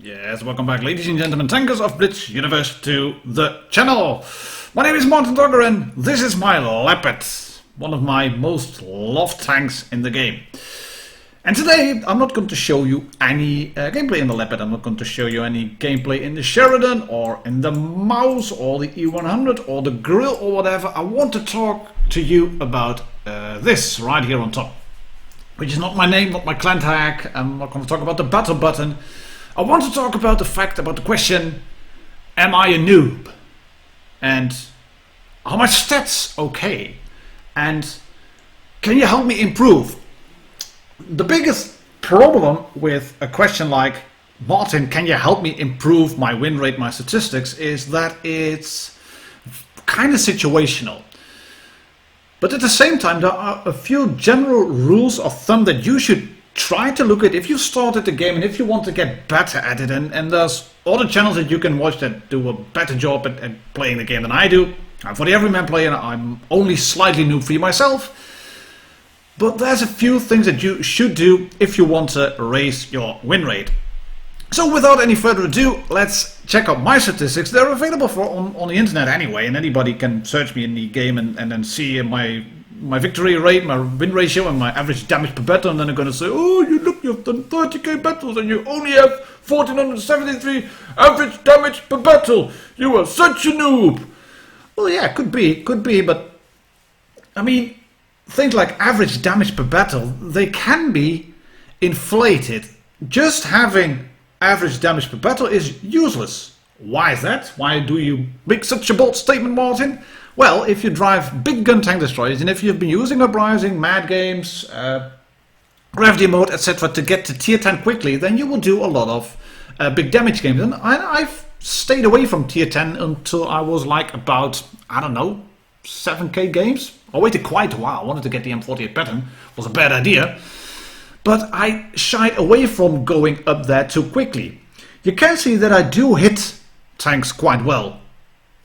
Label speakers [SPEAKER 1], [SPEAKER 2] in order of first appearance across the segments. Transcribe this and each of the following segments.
[SPEAKER 1] Yes, welcome back, ladies and gentlemen, tankers of Blitz Universe, to the channel. My name is Martindogger and this is my Leopard, one of my most loved tanks in the game. And today I'm not going to show you any gameplay in the Leopard. I'm not going to show you any gameplay in the Sheridan or in the Mouse or the E100 or the Grill or whatever. I want to talk to you about this right here on top, which is not my name, not my clan tag. I'm not going to talk about the battle button. I want to talk about the question, am I a noob? And are my stats okay? And can you help me improve? The biggest problem with a question like, Martin, can you help me improve my win rate, my statistics, is that it's kind of situational. But at the same time, there are a few general rules of thumb that you should try to look at if you started the game and if you want to get better at it. And there's other channels that you can watch that do a better job at playing the game than I do. I'm for the everyman player, I'm only slightly noob free myself. But there's a few things that you should do if you want to raise your win rate. So without any further ado, let's check out my statistics. They're available on the internet anyway, and anybody can search me in the game and then see my victory rate, my win ratio, and my average damage per battle, and then they're going to say, oh, you've done 30k battles and you only have 1473 average damage per battle. You are such a noob. Well, yeah, could be, but I mean, things like average damage per battle, they can be inflated. Just having average damage per battle is useless. Why is that? Why do you make such a bold statement, Martin? Well, if you drive big gun tank destroyers and if you've been using Uprising, Mad Games, Gravity Mode, etc. to get to tier 10 quickly, then you will do a lot of big damage games. And I've stayed away from tier 10 until I was like about, I don't know, 7k games. I waited quite a while. I wanted to get the M48 pattern. It was a bad idea. But I shied away from going up there too quickly. You can see that I do hit tanks quite well.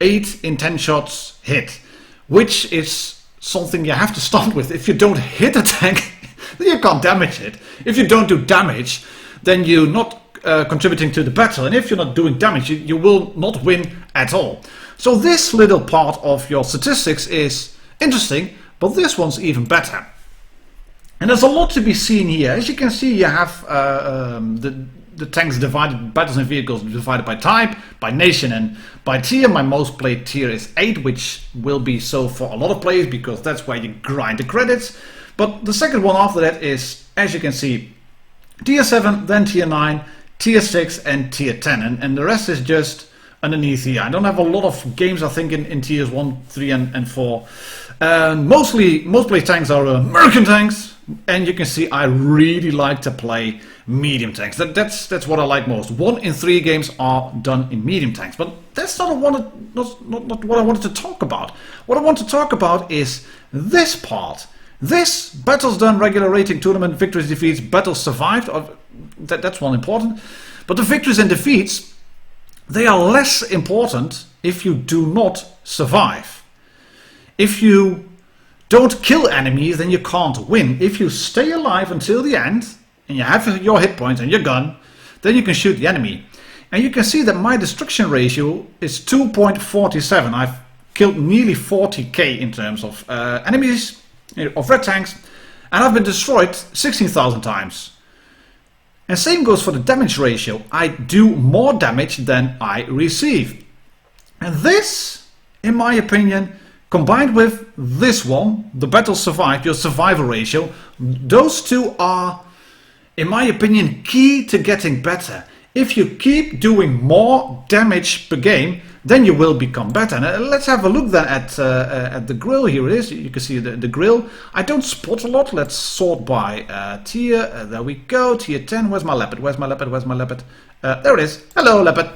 [SPEAKER 1] 8 in 10 shots hit, which is something you have to start with. If you don't hit a tank, then you can't damage it. If you don't do damage, then you're not contributing to the battle. And if you're not doing damage, you will not win at all. So this little part of your statistics is interesting, but this one's even better. And there's a lot to be seen here. As you can see, you have the tanks divided, battles and vehicles divided by type, by nation and by tier. My most played tier is 8, which will be so for a lot of players because that's where you grind the credits. But the second one after that is, as you can see, tier 7, then tier 9, tier 6 and tier 10. And the rest is just underneath here. I don't have a lot of games, I think, in tiers 1, 3 and 4. Most play tanks are American tanks. And you can see I really like to play medium tanks. That's what I like most. 1 in 3 games are done in medium tanks. But that's not what I wanted to talk about. What I want to talk about is this part. This battles done, regular rating, tournament, victories, defeats, battles survived. That's one important. But the victories and defeats, they are less important if you do not survive. If you don't kill enemies, then you can't win. If you stay alive until the end, and you have your hit points and your gun, then you can shoot the enemy. And you can see that my destruction ratio is 2.47. I've killed nearly 40k in terms of enemies, of red tanks, and I've been destroyed 16,000 times. And same goes for the damage ratio. I do more damage than I receive. And this, in my opinion, combined with this one, the battle survived, your survival ratio, those two are, in my opinion, key to getting better. If you keep doing more damage per game, then you will become better. Now, let's have a look then at the grill. Here it is. You can see the grill. I don't spot a lot. Let's sort by tier. There we go. Tier 10. Where's my leopard? Where's my leopard? Where's my leopard? There it is. Hello, leopard.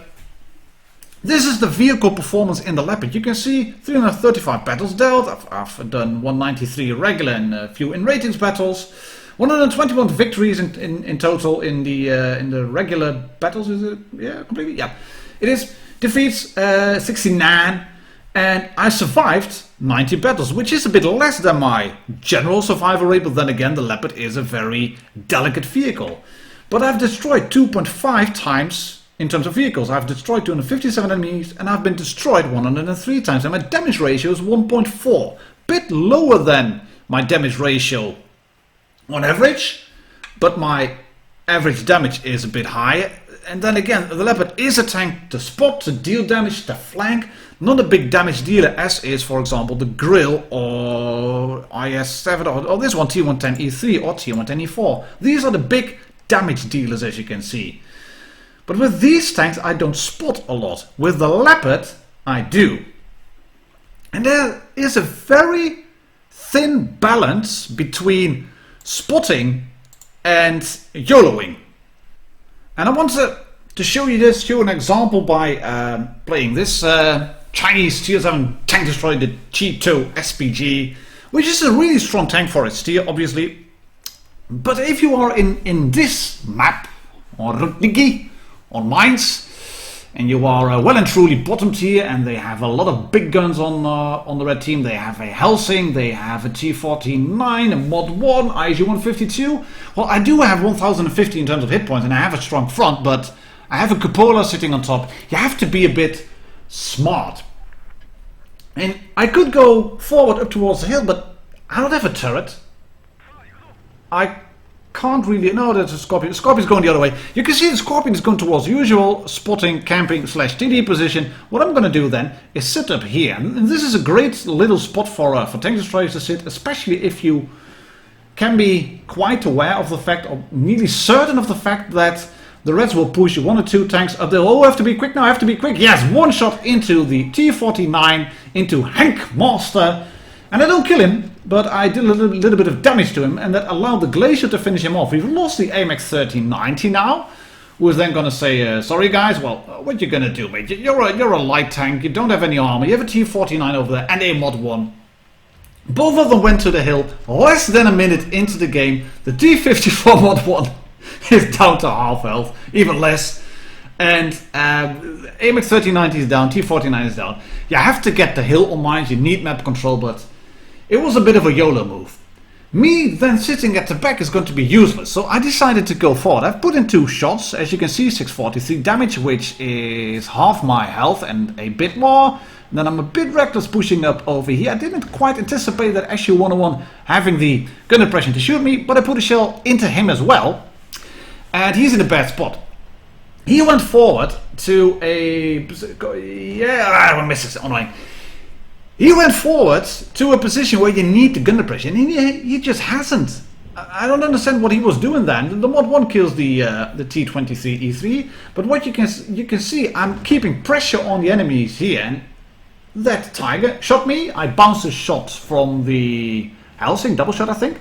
[SPEAKER 1] This is the vehicle performance in the Leopard. You can see 335 battles dealt. I've done 193 regular and a few in ratings battles. 121 victories in total in the regular battles. Is it? Yeah, completely. Yeah, it is. Defeats 69, and I survived 90 battles, which is a bit less than my general survival rate. But then again, the Leopard is a very delicate vehicle. But I've destroyed 2.5 times in terms of vehicles. I've destroyed 257 enemies and I've been destroyed 103 times, and my damage ratio is 1.4. Bit lower than my damage ratio on average, but my average damage is a bit higher. And then again, the Leopard is a tank to spot, to deal damage, to flank. Not a big damage dealer as is, for example, the Grill or IS-7 or this one, T110E3 or T110E4. These are the big damage dealers, as you can see. But with these tanks I don't spot a lot. With the Leopard I do. And there is a very thin balance between spotting and YOLOing. And I want to show you this, show an example by playing this Chinese Tier 7 tank destroyer, the G2 SPG, which is a really strong tank for its tier, obviously. But if you are in this map, or Rudniki, on mines, and you are well and truly bottom tier, and they have a lot of big guns on the red team. They have a Helsing, they have a T49, a Mod 1, ISU 152. Well, I do have 1050 in terms of hit points, and I have a strong front, but I have a cupola sitting on top. You have to be a bit smart. And I could go forward up towards the hill, but I don't have a turret. I can't really... No, that's a Scorpion. The Scorpion's going the other way. You can see the Scorpion is going towards usual spotting, camping / TD position. What I'm going to do then is sit up here. And this is a great little spot for tank destroyers to sit, especially if you can be quite aware of the fact, or nearly certain of the fact, that the Reds will push 1 or 2 tanks up there. Oh, I have to be quick now, I have to be quick. Yes, one shot into the T49, into Hank Master. And I don't kill him, but I did a little bit of damage to him, and that allowed the Glacier to finish him off. We've lost the AMX 1390 now, who is then going to say, sorry guys, well, what you going to do, mate? You're a light tank, you don't have any armor, you have a T49 over there, and a Mod 1. Both of them went to the hill, less than a minute into the game. The T54 Mod 1 is down to half health, even less. And AMX 1390 is down, T49 is down. You have to get the hill on mines, you need map control, but it was a bit of a YOLO move. Me then sitting at the back is going to be useless, so I decided to go forward. I've put in 2 shots, as you can see, 643 damage, which is half my health and a bit more. And then I'm a bit reckless pushing up over here. I didn't quite anticipate that SU 101 having the gun impression to shoot me, but I put a shell into him as well. And he's in a bad spot. He went forward to a... Yeah, I missed it, annoying. He went forward to a position where you need the gun depression, and he just hasn't. I don't understand what he was doing then. The Mod 1 kills the T23E3, but what you can see, I'm keeping pressure on the enemies here, and that Tiger shot me. I bounced a shot from the Helsing, double shot I think,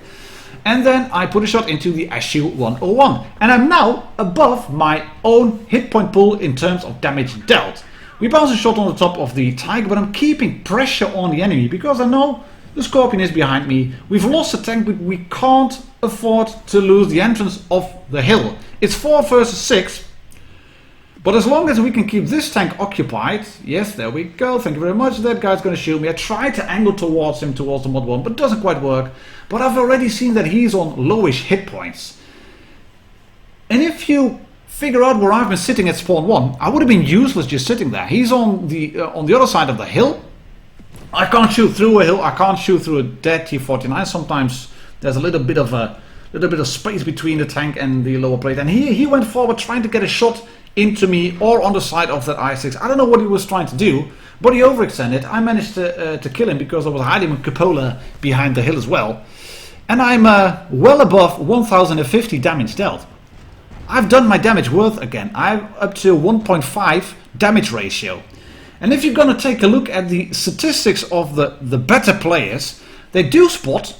[SPEAKER 1] and then I put a shot into the SU 101, and I'm now above my own hit point pool in terms of damage dealt. We bounce a shot on the top of the Tiger, but I'm keeping pressure on the enemy because I know the Scorpion is behind me. We've lost a tank, but we can't afford to lose the entrance of the hill. It's 4 versus 6, but as long as we can keep this tank occupied... Yes, there we go, thank you very much. That guy's going to shoot me. I tried to angle towards him, towards the Mod 1, but it doesn't quite work. But I've already seen that he's on lowish hit points. And if you figure out where I've been sitting at spawn 1, I would have been useless just sitting there. He's on the other side of the hill. I can't shoot through a hill. I can't shoot through a dead T49. Sometimes there's a little bit of space between the tank and the lower plate. And he went forward trying to get a shot into me or on the side of that I6. I don't know what he was trying to do, but he overextended. I managed to kill him because I was hiding with cupola behind the hill as well. And I'm well above 1050 damage dealt. I've done my damage worth again. I'm up to 1.5 damage ratio. And if you're going to take a look at the statistics of the better players, they do spot,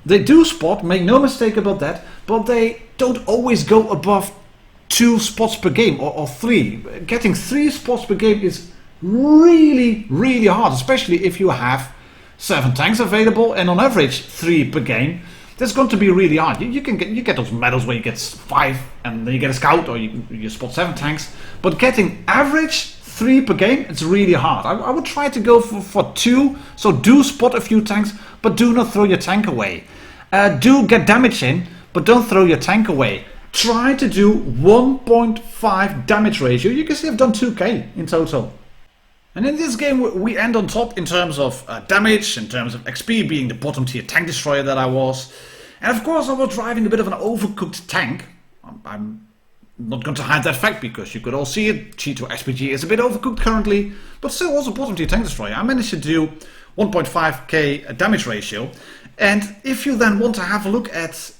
[SPEAKER 1] make no mistake about that, but they don't always go above 2 spots per game or 3. Getting 3 spots per game is really, really hard, especially if you have 7 tanks available and on average 3 per game. That's going to be really hard. You get those medals where you get 5 and then you get a scout, or you spot 7 tanks. But getting average 3 per game, it's really hard. I would try to go for 2. So do spot a few tanks, but do not throw your tank away. Do get damage in, but don't throw your tank away. try to do 1.5 damage ratio. You can see I've done 2k in total. And in this game we end on top in terms of damage, in terms of XP, being the bottom tier tank destroyer that I was. And of course I was driving a bit of an overcooked tank. I'm not going to hide that fact because you could all see it. G2 SPG is a bit overcooked currently, but still also bottom tier tank destroyer. I managed to do 1.5k damage ratio. And if you then want to have a look at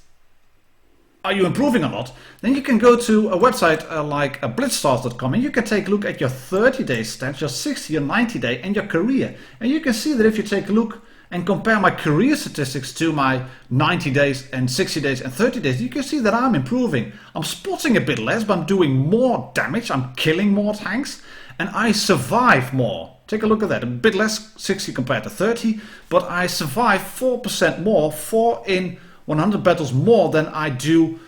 [SPEAKER 1] are you improving or not, then you can go to a website like blitzstars.com and you can take a look at your 30-day stats, your 60 and 90-day and your career. And you can see that if you take a look and compare my career statistics to my 90 days and 60 days and 30 days, you can see that I'm improving. I'm spotting a bit less, but I'm doing more damage, I'm killing more tanks, and I survive more. Take a look at that, a bit less 60 compared to 30, but I survive 4% more, 4 in 100 battles more than I do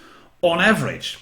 [SPEAKER 1] on average.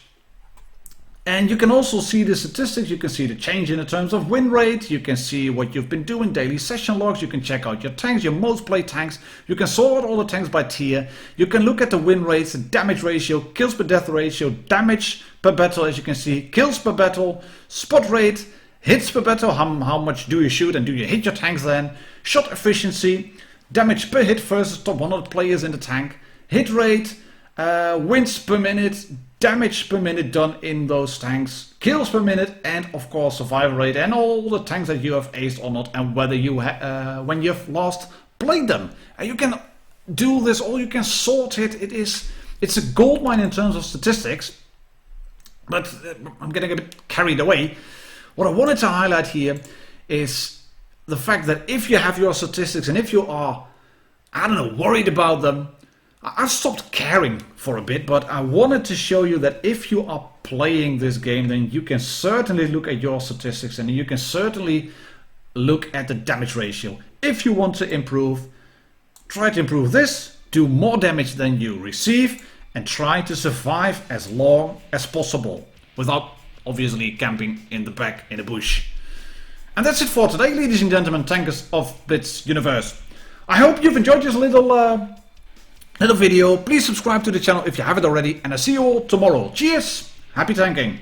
[SPEAKER 1] And you can also see the statistics, you can see the change in the terms of win rate, you can see what you've been doing, daily session logs, you can check out your tanks, your most played tanks, you can sort all the tanks by tier, you can look at the win rates, the damage ratio, kills per death ratio, damage per battle as you can see, kills per battle, spot rate, hits per battle, how much do you shoot and do you hit your tanks then, shot efficiency, damage per hit versus top 100 players in the tank, hit rate, wins per minute, damage per minute done in those tanks, kills per minute, and of course survival rate and all the tanks that you have aced or not, and whether you when you've last played them. And you can do this all, you can sort it. It's a goldmine in terms of statistics, but I'm getting a bit carried away. What I wanted to highlight here is the fact that if you have your statistics and if you are, I don't know, worried about them, I've stopped caring for a bit, but I wanted to show you that if you are playing this game, then you can certainly look at your statistics and you can certainly look at the damage ratio. If you want to improve, try to improve this, do more damage than you receive, and try to survive as long as possible without obviously camping in the back in the bush. And that's it for today, ladies and gentlemen, tankers of Blitz Universe. I hope you've enjoyed this little video. Please subscribe to the channel if you haven't already, and I'll see you all tomorrow. Cheers, happy tanking.